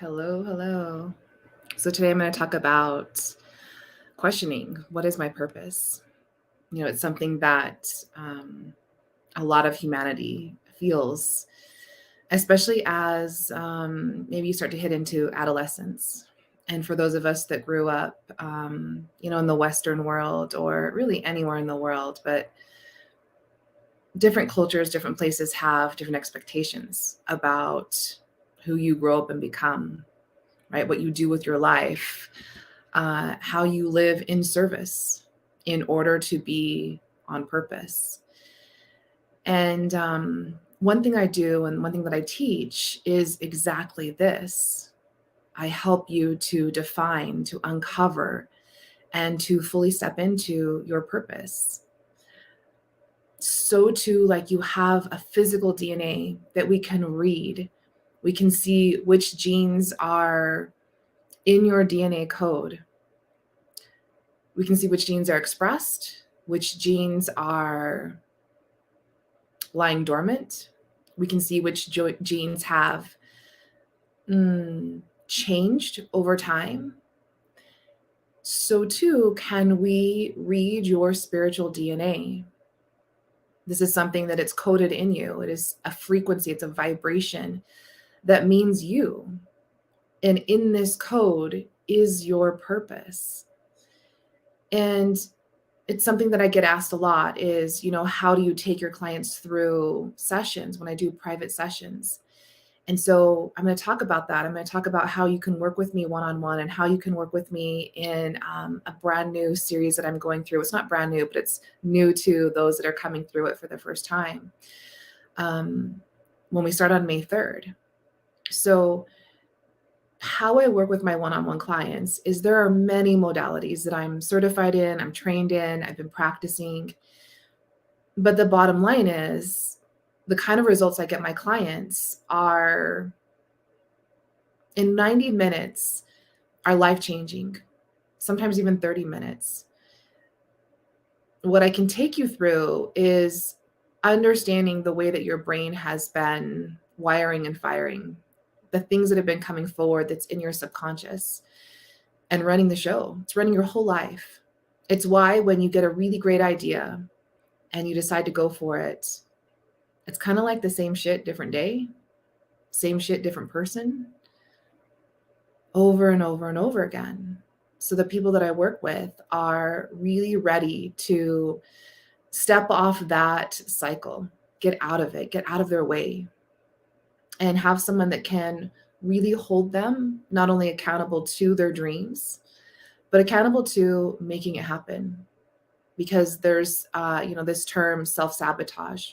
Hello, hello. So today I'm going to talk about questioning what is my purpose? It's something that a lot of humanity feels, especially as maybe you start to hit into adolescence. And for those of us that grew up, in the Western world or really anywhere in the world, but different cultures, different places have different expectations about who you grow up and become, right? What you do with your life, how you live in service in order to be on purpose. And one thing I do and one thing that I teach is exactly this. I help you to define, to uncover, and to fully step into your purpose. So too, like you have a physical DNA that we can read. We can see which genes are in your DNA code. We can see which genes are expressed, which genes are lying dormant. We can see which genes have changed over time. So too, can we read your spiritual DNA? This is something that it's coded in you. It is a frequency, it's a vibration that means you. And in this code is your purpose. And it's something that I get asked a lot is, how do you take your clients through sessions when I do private sessions? And so I'm going to talk about that. I'm going to talk about how you can work with me one-on-one and how you can work with me in a brand new series that I'm going through. It's not brand new, but it's new to those that are coming through it for the first time when we start on May 3rd. So how I work with my one-on-one clients is there are many modalities that I'm certified in, I'm trained in, I've been practicing. But the bottom line is the kind of results I get my clients are in 90 minutes are life-changing, sometimes even 30 minutes. What I can take you through is understanding the way that your brain has been wiring and firing, the things that have been coming forward that's in your subconscious and running the show. It's running your whole life. It's why when you get a really great idea and you decide to go for it, it's kind of like the same shit, different day, same shit, different person, over and over and over again. So the people that I work with are really ready to step off that cycle, get out of it, get out of their way, and have someone that can really hold them not only accountable to their dreams, but accountable to making it happen. Because there's, this term self-sabotage.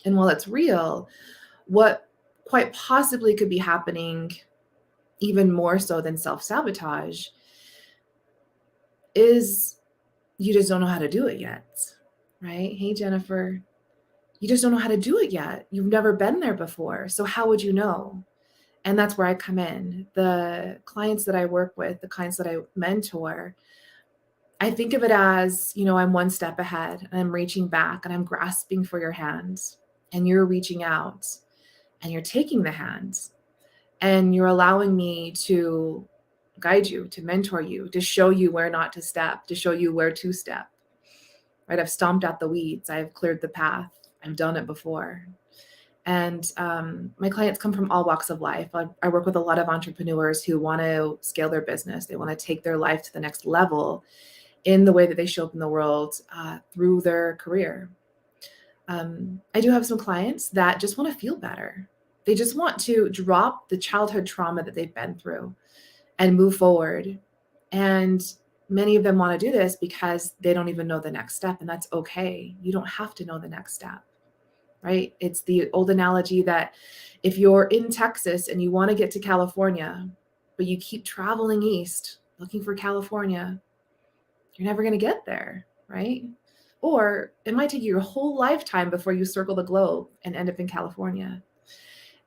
And while it's real, what quite possibly could be happening even more so than self-sabotage is you just don't know how to do it yet, right? Hey, Jennifer, you just don't know how to do it yet. You've never been there before. So how would you know? And that's where I come in. The clients that I work with, the clients that I mentor, I think of it as, I'm one step ahead and I'm reaching back and I'm grasping for your hand and you're reaching out and you're taking the hand and you're allowing me to guide you, to mentor you, to show you where not to step, to show you where to step, right? I've stomped out the weeds. I've cleared the path. I've done it before. And my clients come from all walks of life. I work with a lot of entrepreneurs who want to scale their business. They want to take their life to the next level in the way that they show up in the world through their career. I do have some clients that just want to feel better. They just want to drop the childhood trauma that they've been through and move forward. And many of them want to do this because they don't even know the next step, and that's okay. You don't have to know the next step, right? It's the old analogy that if you're in Texas and you want to get to California, but you keep traveling east looking for California, you're never going to get there, right? Or it might take you your whole lifetime before you circle the globe and end up in California.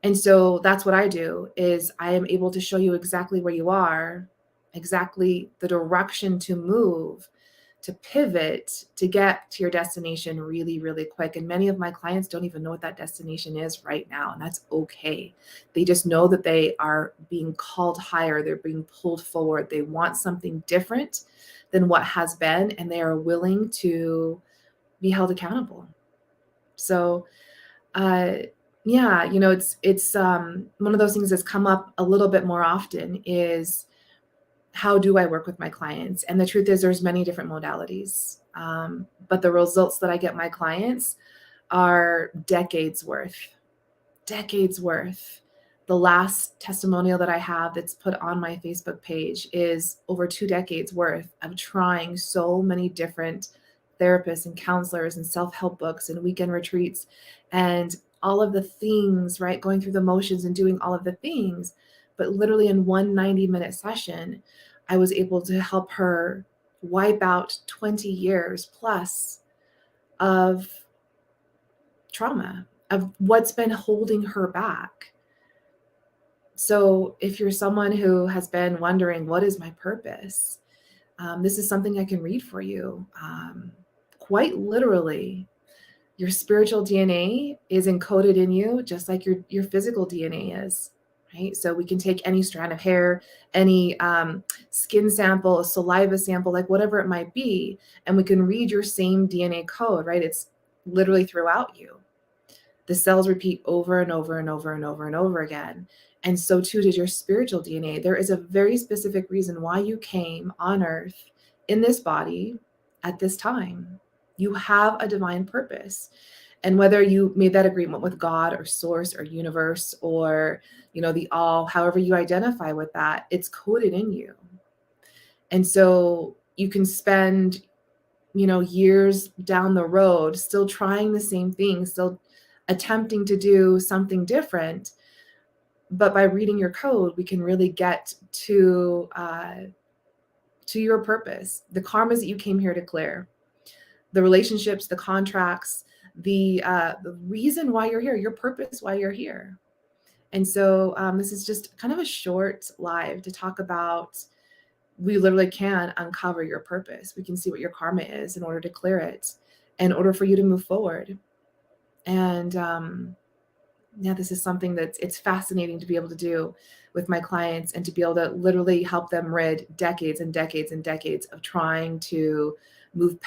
And so that's what I do is I am able to show you exactly where you are, exactly the direction to move to pivot to get to your destination really, really quick. And many of my clients don't even know what that destination is right now. And that's okay. They just know that they are being called higher. They're being pulled forward. They want something different than what has been, and they are willing to be held accountable. So, yeah, it's one of those things that's come up a little bit more often is, how do I work with my clients? And the truth is, there's many different modalities. But the results that I get my clients are decades worth. The last testimonial that I have that's put on my Facebook page is over 2 decades worth of trying so many different therapists and counselors and self-help books and weekend retreats and all of the things, right? Going through the motions and doing all of the things. But literally in one 90-minute session, I was able to help her wipe out 20 years plus of trauma, of what's been holding her back. So if you're someone who has been wondering, what is my purpose? This is something I can read for you. Quite literally, your spiritual DNA is encoded in you, just like your physical DNA is, right? So we can take any strand of hair, any skin sample, a saliva sample, like whatever it might be, and we can read your same DNA code, right? It's literally throughout you. The cells repeat over and over and over and over and over again. And so too does your spiritual DNA. There is a very specific reason why you came on earth in this body at this time. You have a divine purpose. And whether you made that agreement with God or source or universe or, the all, however you identify with that, it's coded in you. And so you can spend, years down the road still trying the same thing, still attempting to do something different. But by reading your code, we can really get to your purpose, the karmas that you came here to clear, the relationships, the contracts, the reason why you're here, your purpose why you're here. And so this is just kind of a short live to talk about, we literally can uncover your purpose. We can see what your karma is in order to clear it, in order for you to move forward. And yeah, this is something it's fascinating to be able to do with my clients and to be able to literally help them rid decades and decades and decades of trying to move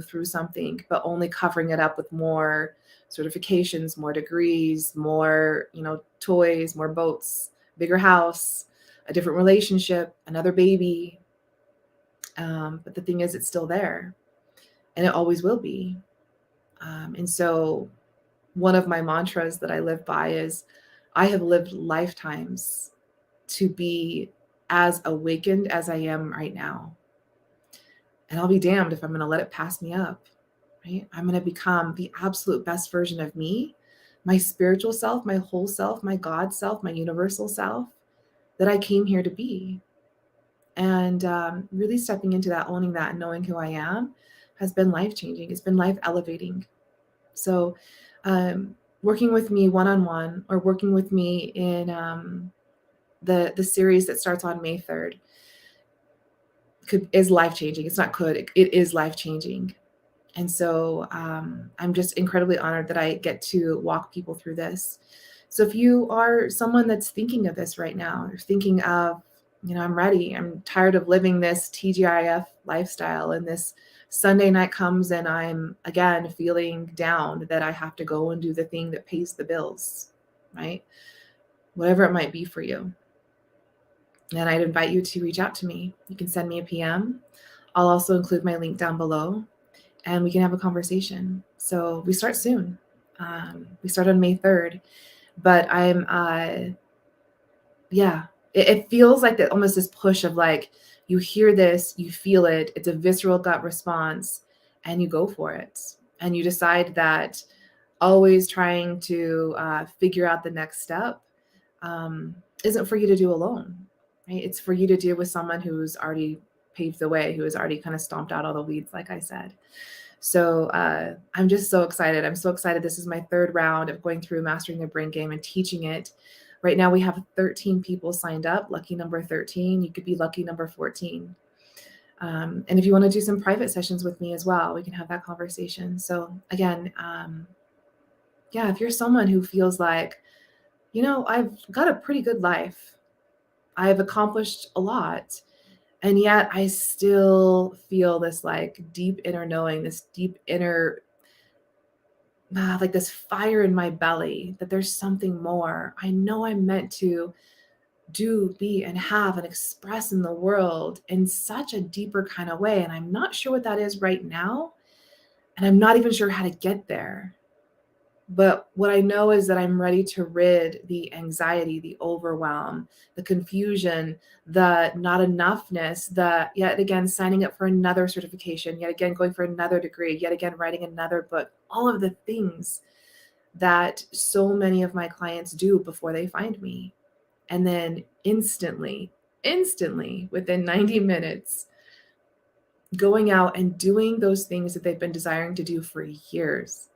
through something, but only covering it up with more certifications, more degrees, more, toys, more boats, bigger house, a different relationship, another baby. But the thing is, it's still there and it always will be. And so one of my mantras that I live by is, I have lived lifetimes to be as awakened as I am right now. And I'll be damned if I'm going to let it pass me up, right? I'm going to become the absolute best version of me, my spiritual self, my whole self, my God self, my universal self that I came here to be. And really stepping into that, owning that, and knowing who I am has been life-changing. It's been life-elevating. So working with me one-on-one, or working with me in the series that starts on May 3rd is life-changing. It's not it is life-changing. And so I'm just incredibly honored that I get to walk people through this. So if you are someone that's thinking of this right now, or thinking of, I'm ready, I'm tired of living this TGIF lifestyle, and this Sunday night comes and I'm again feeling down that I have to go and do the thing that pays the bills, right? Whatever it might be for you. And I'd invite you to reach out to me. You can send me a PM. I'll also include my link down below and we can have a conversation. So we start soon. We start on May 3rd, but it feels like that, almost this push of like, you hear this, you feel it, it's a visceral gut response, and you go for it. And you decide that always trying to figure out the next step isn't for you to do alone, right? It's for you to do with someone who's already paved the way, who has already kind of stomped out all the weeds, like I said. So I'm just so excited. I'm so excited. This is my 3rd round of going through Mastering the Brain Game and teaching it. Right now we have 13 people signed up, lucky number 13. You could be lucky number 14. And if you want to do some private sessions with me as well, we can have that conversation. So again, yeah, if you're someone who feels like, I've got a pretty good life, I've accomplished a lot, and yet I still feel this like deep inner knowing, this deep inner, like this fire in my belly that there's something more. I know I'm meant to do, be, and have and express in the world in such a deeper kind of way. And I'm not sure what that is right now. And I'm not even sure how to get there. But what I know is that I'm ready to rid the anxiety, the overwhelm, the confusion, the not enoughness, the yet again signing up for another certification, yet again going for another degree, yet again writing another book, all of the things that so many of my clients do before they find me. And then instantly, within 90 minutes, going out and doing those things that they've been desiring to do for years.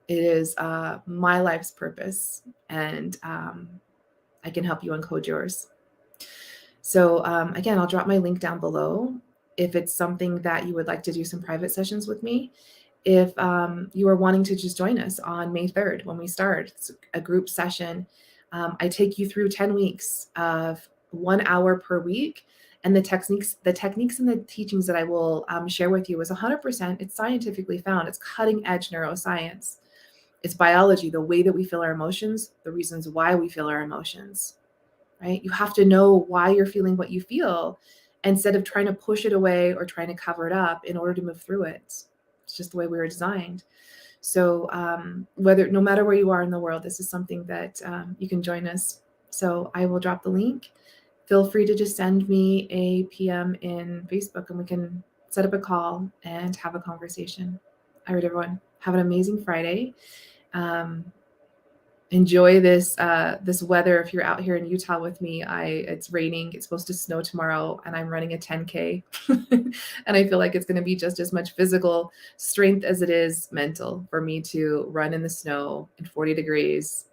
It is my life's purpose, and I can help you uncode yours. So again, I'll drop my link down below if it's something that you would like to do some private sessions with me. If you are wanting to just join us on May 3rd when we start, it's a group session. I take you through 10 weeks of 1 hour per week. And the techniques and the teachings that I will share with you is 100%. It's scientifically found. It's cutting edge neuroscience. It's biology, the way that we feel our emotions, the reasons why we feel our emotions, right? You have to know why you're feeling what you feel instead of trying to push it away or trying to cover it up in order to move through it. It's just the way we were designed. So no matter where you are in the world, this is something that you can join us. So I will drop the link. Feel free to just send me a PM in Facebook and we can set up a call and have a conversation. All right, everyone, have an amazing Friday. Enjoy this weather. If you're out here in Utah with me, it's raining. It's supposed to snow tomorrow, and I'm running a 10K, and I feel like it's going to be just as much physical strength as it is mental for me to run in the snow in 40 degrees.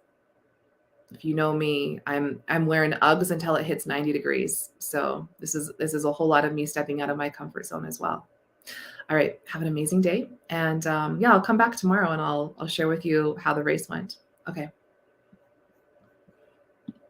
If you know me, I'm wearing Uggs until it hits 90 degrees. So this is a whole lot of me stepping out of my comfort zone as well. All right, have an amazing day, and yeah, I'll come back tomorrow and I'll share with you how the race went. Okay.